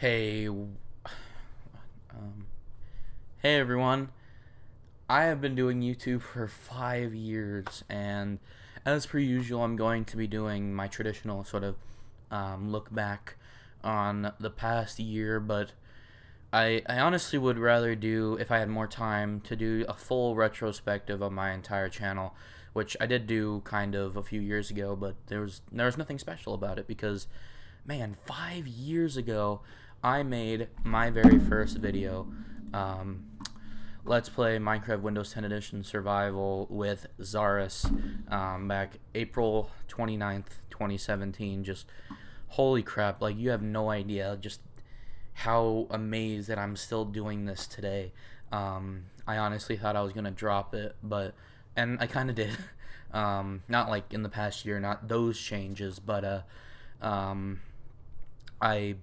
Hey, hey everyone. I have been doing YouTube for 5 years, and as per usual, I'm going to be doing my traditional sort of look back on the past year. But I honestly would rather do, if I had more time, to do a full retrospective of my entire channel, which I did do kind of a few years ago, but there was nothing special about it because, man, 5 years ago, I made my very first video. Um, Let's Play Minecraft Windows 10 Edition Survival with Zaris back April 29th, 2017. Just holy crap, like, you have no idea just how amazed that I'm still doing this today. I honestly thought I was going to drop it, and I kind of did. Not like in the past year, not those changes, but um, I,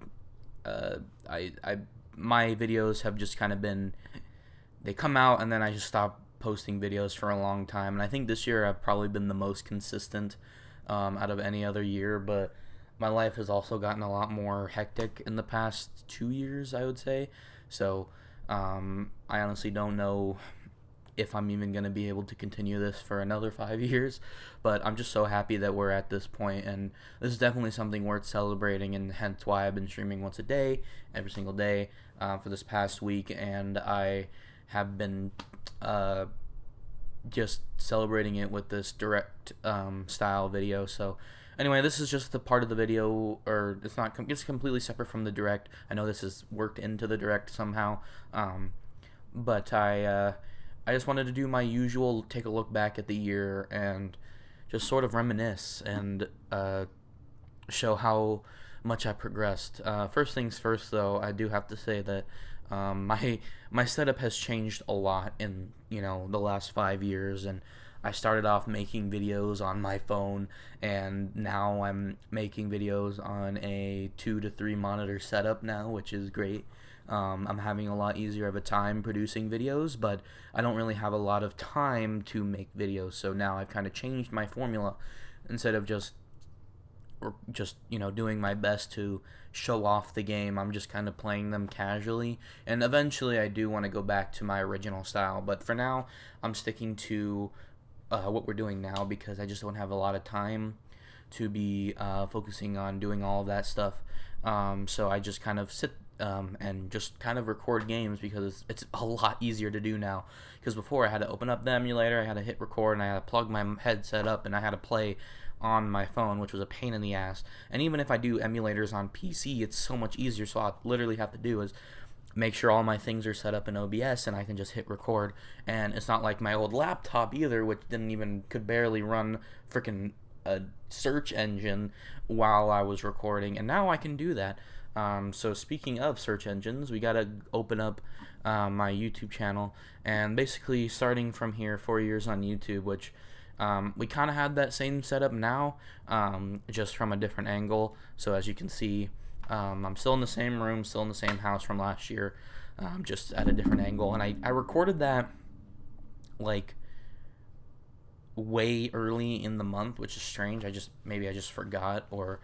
I, my videos have just kind of been, they come out and then I just stop posting videos for a long time. And I think this year I've probably been the most consistent out of any other year. But my life has also gotten a lot more hectic in the past 2 years, I would say. So I honestly don't know if I'm even going to be able to continue this for another 5 years. But I'm just so happy that we're at this point, and this is definitely something worth celebrating, and hence why I've been streaming once a day, every single day, for this past week, and I have been uh, just celebrating it with this direct style video. So anyway, this is just the part of the video, or it's not. It's completely separate from the direct. I know this is worked into the direct somehow, but I just wanted to do my usual take a look back at the year and just sort of reminisce and show how much I progressed. First things first, though, I do have to say that my setup has changed a lot in the last 5 years, and I started off making videos on my phone, and now I'm making videos on a 2 to 3 monitor setup now, which is great. I'm having a lot easier of a time producing videos, but I don't really have a lot of time to make videos. So now I've kind of changed my formula. Instead of just doing my best to show off the game, I'm just kind of playing them casually, and eventually I do want to go back to my original style, but for now I'm sticking to what we're doing now because I just don't have a lot of time to be focusing on doing all of that stuff. So I just kind of sit and just kind of record games because it's a lot easier to do now. Because before I had to open up the emulator, I had to hit record, and I had to plug my headset up, and I had to play on my phone, which was a pain in the ass. And even if I do emulators on PC, it's so much easier. So I literally have to do is make sure all my things are set up in OBS, and I can just hit record. And it's not like my old laptop either, which could barely run freaking a search engine while I was recording, and now I can do that. So speaking of search engines, we gotta open up my YouTube channel, and basically starting from here, 4 years on YouTube, which we kind of had that same setup now, just from a different angle. So as you can see, I'm still in the same room, still in the same house from last year, just at a different angle, and I recorded that like way early in the month, which is strange. Maybe I just forgot or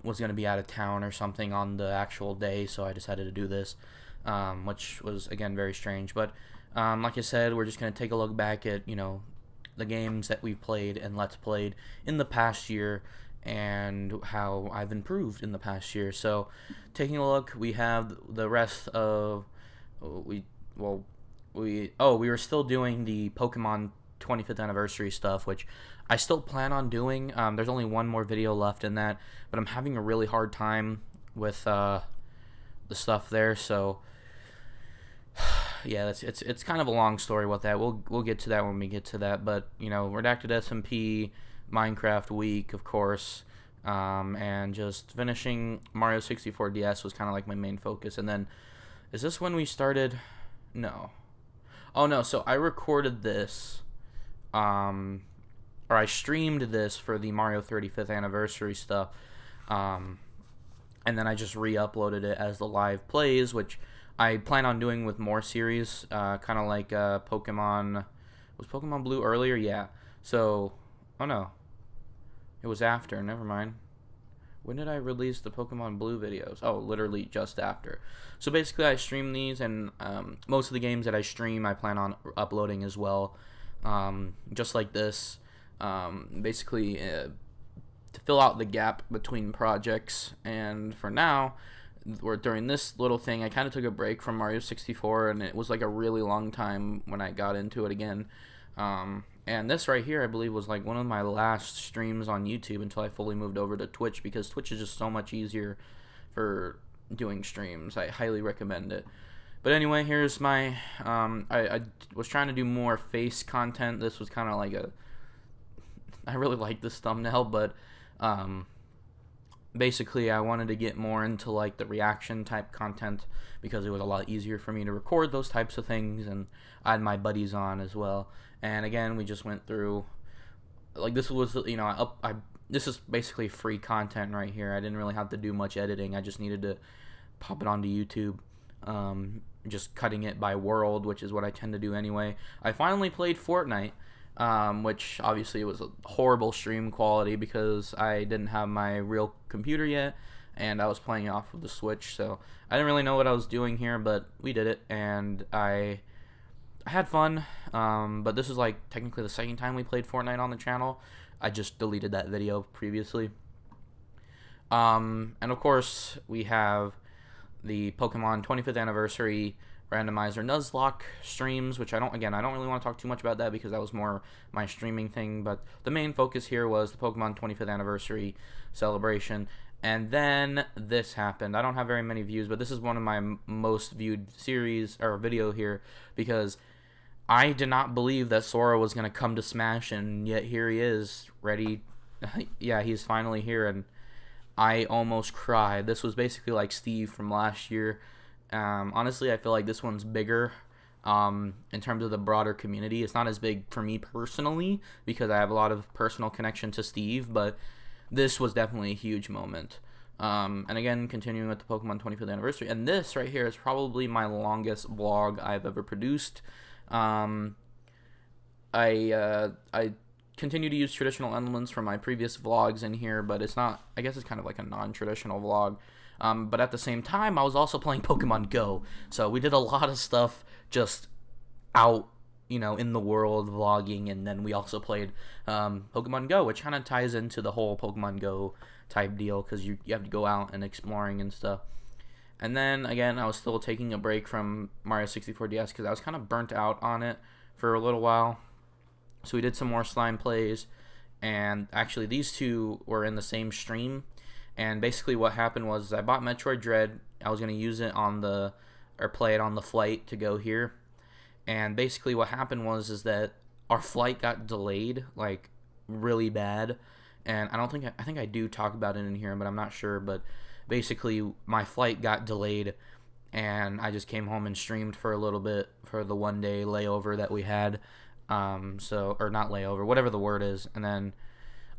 was going to be out of town or something on the actual day, so I decided to do this, which was again very strange. But like I said, we're just going to take a look back at the games that we've played and let's played in the past year and how I've improved in the past year. So taking a look, we have the rest of we well we we were still doing the Pokemon 25th anniversary stuff, which I still plan on doing. There's only one more video left in that, but I'm having a really hard time with the stuff there. So yeah, it's kind of a long story with that. We'll get to that when we get to that. But Redacted SMP, Minecraft Week, of course, and just finishing Mario 64 DS was kind of like my main focus. And then, is this when we started? No. Oh no. So I recorded this, or I streamed this for the Mario 35th anniversary stuff, and then I just re-uploaded it as the live plays, which I plan on doing with more series, kind of like Pokemon. Was Pokemon Blue earlier? Yeah. So, oh no, it was after. Never mind. when did I release the Pokemon Blue videos? Oh, literally just after. So basically, I stream these, and most of the games that I stream, I plan on uploading as well, just like this. Basically, to fill out the gap between projects. And for now, or during this little thing, I kind of took a break from Mario 64, and it was like a really long time when I got into it again. And this right here, I believe, was like one of my last streams on YouTube until I fully moved over to Twitch, because Twitch is just so much easier for doing streams. I highly recommend it. But anyway, here's my, I was trying to do more face content. This was kind of like I really like this thumbnail, but basically I wanted to get more into like the reaction type content, because it was a lot easier for me to record those types of things, and I had my buddies on as well. And again, we just went through, like, this was, this is basically free content right here. I didn't really have to do much editing. I just needed to pop it onto YouTube, just cutting it by world, which is what I tend to do anyway. I finally played Fortnite, which obviously was a horrible stream quality because I didn't have my real computer yet, and I was playing off of the Switch, so I didn't really know what I was doing here, but we did it, and I had fun. But this is like technically the second time we played Fortnite on the channel. I just deleted that video previously. And of course, we have the Pokemon 25th anniversary randomizer Nuzlocke streams, which I don't really want to talk too much about that because that was more my streaming thing, but the main focus here was the Pokemon 25th anniversary celebration. And then this happened. I don't have very many views, but this is one of my most viewed series or video here, because I did not believe that Sora was going to come to Smash, and yet here he is, ready. Yeah, he's finally here, and I almost cried. This was basically like Steve from last year. Honestly, I feel like this one's bigger in terms of the broader community. It's not as big for me personally because I have a lot of personal connection to Steve, but this was definitely a huge moment. And again, continuing with the Pokemon 25th anniversary, and this right here is probably my longest vlog I've ever produced. I continue to use traditional elements from my previous vlogs in here, but it's not, I guess it's kind of like a non-traditional vlog. But at the same time, I was also playing Pokemon Go, so we did a lot of stuff just out, in the world vlogging, and then we also played Pokemon Go, which kind of ties into the whole Pokemon Go type deal, because you have to go out and exploring and stuff. And then, again, I was still taking a break from Mario 64 DS because I was kind of burnt out on it for a little while. So we did some more slime plays, and actually these two were in the same stream. And basically what happened was I bought Metroid Dread. I was going to use it play it on the flight to go here. And basically what happened is that our flight got delayed, like, really bad. And I think I do talk about it in here, but I'm not sure. But basically my flight got delayed, and I just came home and streamed for a little bit for the 1 day layover that we had. Or not layover, whatever the word is. And then,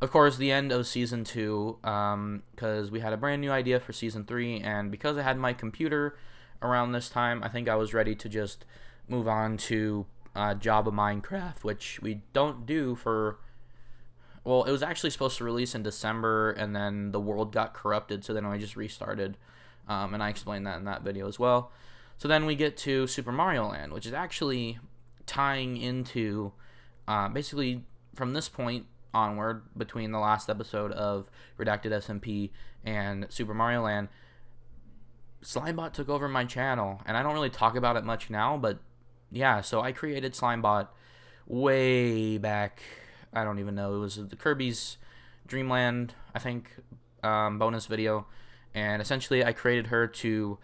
of course, the end of Season 2, because we had a brand new idea for Season 3, and because I had my computer around this time, I think I was ready to just move on to Java Minecraft, which we don't do for... Well, it was actually supposed to release in December, and then the world got corrupted, so then I just restarted, and I explained that in that video as well. So then we get to Super Mario Land, which is actually tying into, basically, from this point onward, between the last episode of Redacted SMP and Super Mario Land, Slimebot took over my channel, and I don't really talk about it much now, but yeah, so I created Slimebot way back. I don't even know. It was the Kirby's Dream Land, I think, bonus video. And essentially, I created her to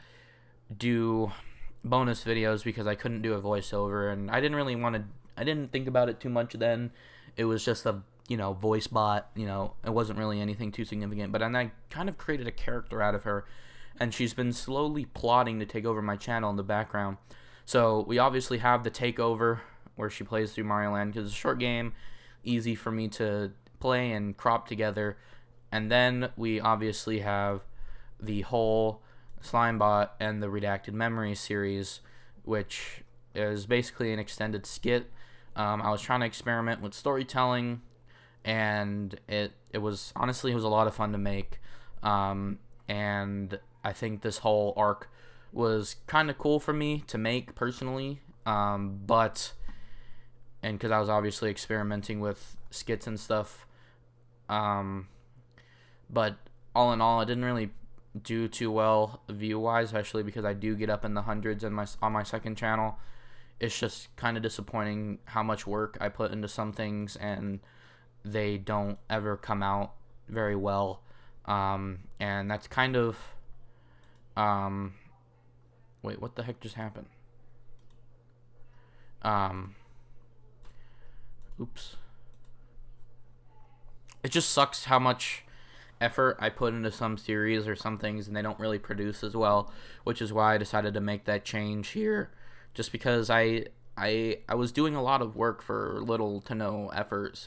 do bonus videos because I couldn't do a voiceover. And I didn't think about it too much then. It was just a, voice bot. It wasn't really anything too significant. But then I kind of created a character out of her. And she's been slowly plotting to take over my channel in the background. So we obviously have the takeover where she plays through Mario Land because it's a short game. Easy for me to play and crop together. And then we obviously have the whole Slimebot and the Redacted Memories series, which is basically an extended skit. I was trying to experiment with storytelling, and it was honestly a lot of fun to make. And I think this whole arc was kind of cool for me to make personally, but and because I was obviously experimenting with skits and stuff, but all in all, it didn't really do too well view wise, especially because I do get up in the hundreds on my second channel. It's just kind of disappointing how much work I put into some things and they don't ever come out very well. And that's kind of wait, what the heck just happened? Oops. It just sucks how much effort I put into some series or some things and they don't really produce as well, which is why I decided to make that change here, just because I was doing a lot of work for little to no effort,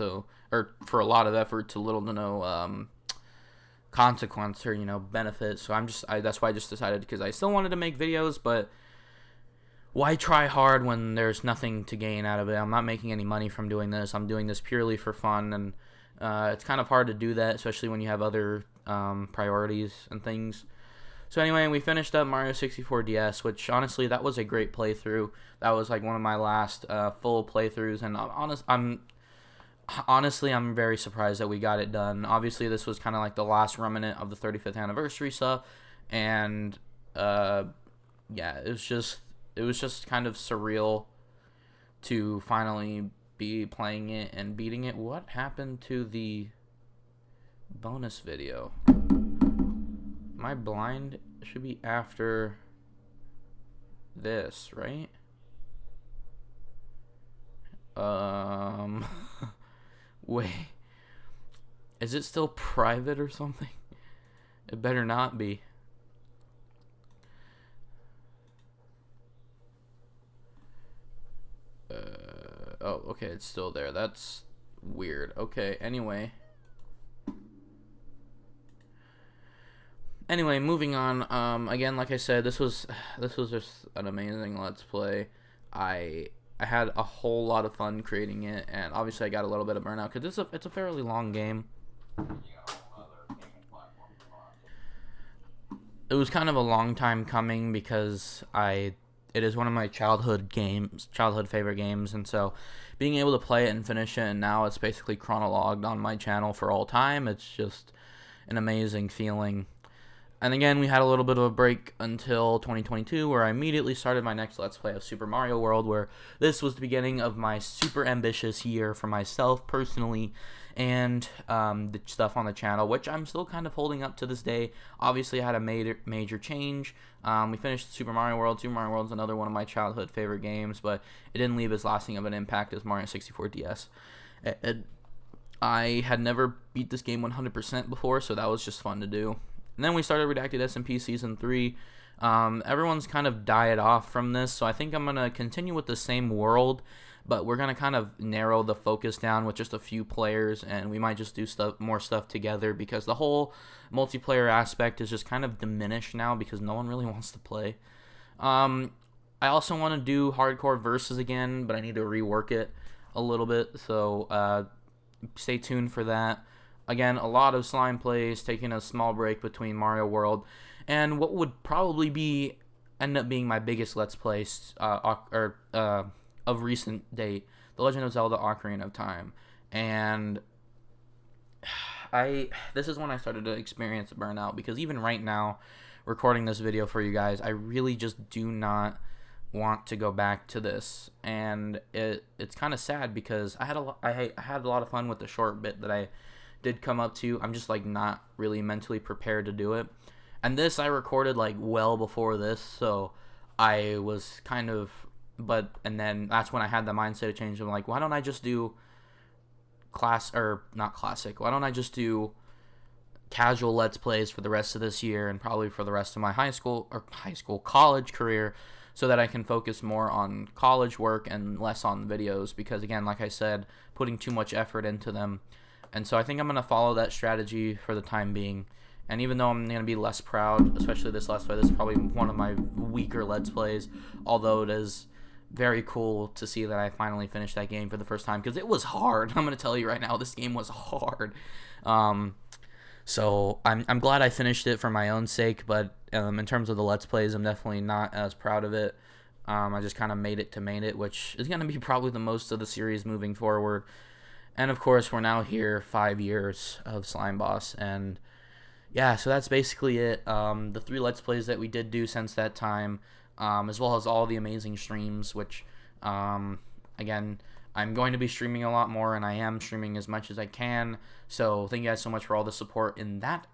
or for a lot of effort to little to no consequence or benefit. So that's why I just decided, because I still wanted to make videos, but why try hard when there's nothing to gain out of it? I'm not making any money from doing this. I'm doing this purely for fun, and it's kind of hard to do that, especially when you have other priorities and things. So anyway, we finished up Mario 64 DS, which honestly, that was a great playthrough. That was like one of my last full playthroughs, and I'm very surprised that we got it done. Obviously, this was kind of like the last remnant of the 35th anniversary stuff, and yeah, it was just kind of surreal to finally be playing it and beating it. What happened to the bonus video? Am I blind? It should be after this, right? Wait. Is it still private or something? It better not be. Oh, okay, it's still there. That's weird. Okay, anyway, moving on. Again, like I said, this was just an amazing Let's Play. I had a whole lot of fun creating it, and obviously I got a little bit of burnout because it's a fairly long game. It was kind of a long time coming because it is one of my childhood favorite games, and so being able to play it and finish it, and now it's basically chronologued on my channel for all time, it's just an amazing feeling. And again, we had a little bit of a break until 2022, where I immediately started my next Let's Play of Super Mario World, where this was the beginning of my super ambitious year for myself personally, and the stuff on the channel, which I'm still kind of holding up to this day. Obviously, I had a major change. We finished Super Mario World. Super Mario World is another one of my childhood favorite games, but it didn't leave as lasting of an impact as Mario 64 DS. I had never beat this game 100% before, so that was just fun to do. And then we started Redacted SMP Season 3. Everyone's kind of died off from this, so I think I'm going to continue with the same world, but we're going to kind of narrow the focus down with just a few players, and we might just do more stuff together, because the whole multiplayer aspect is just kind of diminished now because no one really wants to play. I also want to do hardcore versus again, but I need to rework it a little bit, so stay tuned for that. Again, a lot of slime plays, taking a small break between Mario World and what would probably end up being my biggest Let's Play of recent date, The Legend of Zelda: Ocarina of Time. And this is when I started to experience burnout, because even right now, recording this video for you guys, I really just do not want to go back to this, and it's kind of sad because I had a lot of fun with the short bit that I did come up to. I'm just like not really mentally prepared to do it, and this I recorded like well before this, so I was kind of, and then that's when I had the mindset change. I'm like, why don't I just do why don't I just do casual Let's Plays for the rest of this year and probably for the rest of my college career, so that I can focus more on college work and less on videos, because again, like I said, putting too much effort into them. And so I think I'm going to follow that strategy for the time being. And even though I'm going to be less proud, especially this Let's Play, this is probably one of my weaker Let's Plays, although it is very cool to see that I finally finished that game for the first time, because it was hard. I'm going to tell you right now, this game was hard. So I'm glad I finished it for my own sake, but in terms of the Let's Plays, I'm definitely not as proud of it. I just kind of made it to made it, which is going to be probably the most of the series moving forward. And of course, we're now here 5 years of Slime Boss, and yeah, so that's basically it. The 3 Let's Plays that we did do since that time, as well as all the amazing streams, which, again, I'm going to be streaming a lot more, and I am streaming as much as I can. So thank you guys so much for all the support in that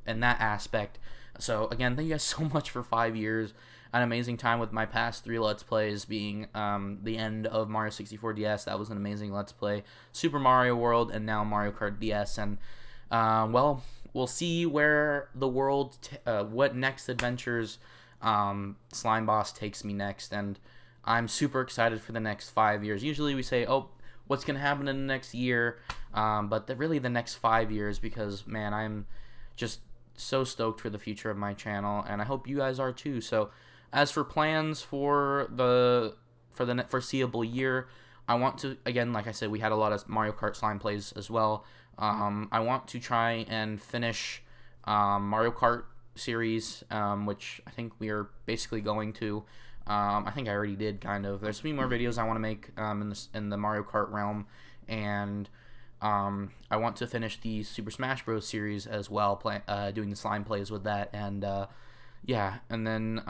in that aspect. So again, thank you guys so much for 5 years. An amazing time with my past 3 Let's Plays being the end of Mario 64 DS. That was an amazing Let's Play. Super Mario World, and now Mario Kart DS. And well, we'll see where the world, what next adventures Slime Boss takes me next. And I'm super excited for the next 5 years. Usually we say, oh, what's going to happen in the next year? But really the next 5 years, because, man, I'm just so stoked for the future of my channel, and I hope you guys are too. So as for plans for the foreseeable year, I want to, again, like I said, we had a lot of Mario Kart Slime plays as well. I want to try and finish Mario Kart series, which I think we are basically going to. I think I already did, kind of. There's 3 more videos I want to make in the Mario Kart realm, and I want to finish the Super Smash Bros. Series as well, doing the slime plays with that, and yeah, and then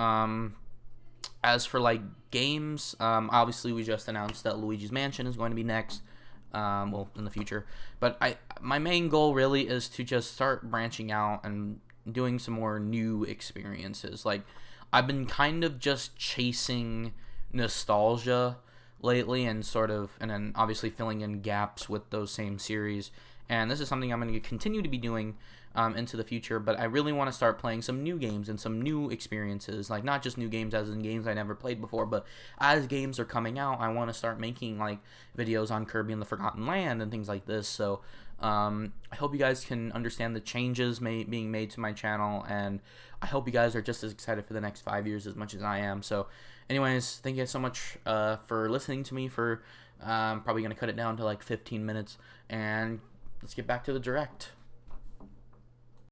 as for like games, obviously we just announced that Luigi's Mansion is going to be next, well, in the future, but my main goal really is to just start branching out and doing some more new experiences. Like, I've been kind of just chasing nostalgia lately, and then obviously filling in gaps with those same series. And this is something I'm going to continue to be doing into the future, but I really want to start playing some new games and some new experiences. Like, not just new games as in games I never played before, but as games are coming out, I want to start making like videos on Kirby and the Forgotten Land and things like this. So I hope you guys can understand the changes being made to my channel, and I hope you guys are just as excited for the next 5 years as much as I am. So anyways, thank you guys so much for listening to me for probably going to cut it down to like 15 minutes, and let's get back to the direct.